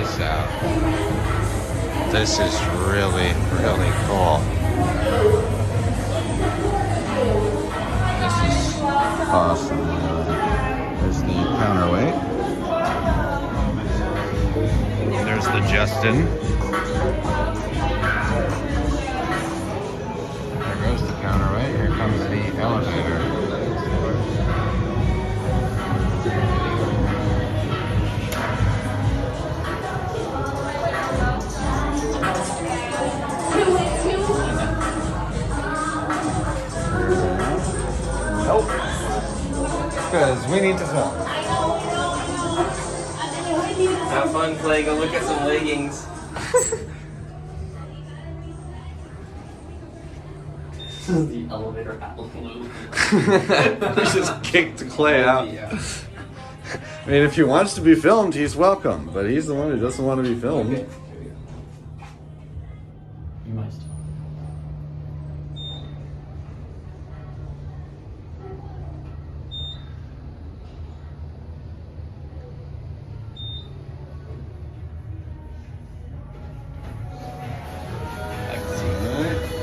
this out. This is really, really cool. This is awesome. There's the counterweight. There's the Justin. There goes the counterweight. Here comes the elevator. Nope. Because we need to film. Have fun, Clay. Go look at some leggings. This is the elevator at Lululemon. He just kicked Clay out. Yeah. I mean, if he wants to be filmed, he's welcome. But he's the one who doesn't want to be filmed. Okay. You must.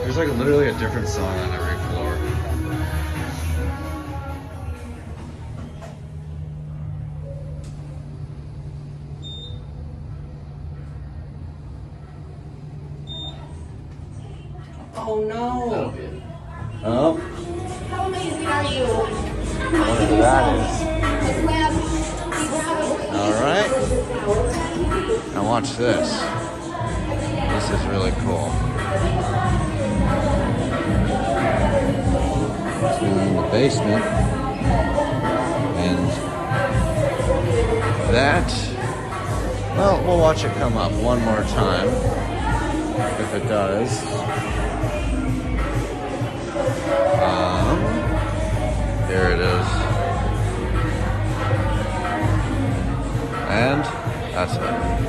There's like literally a different song on every floor. Oh no! Oh. How amazing are you? Whatever that is. Alright. Now watch this. This is really cool. In the basement, and that, well, we'll watch it come up one more time if it does. Here it is, and that's it.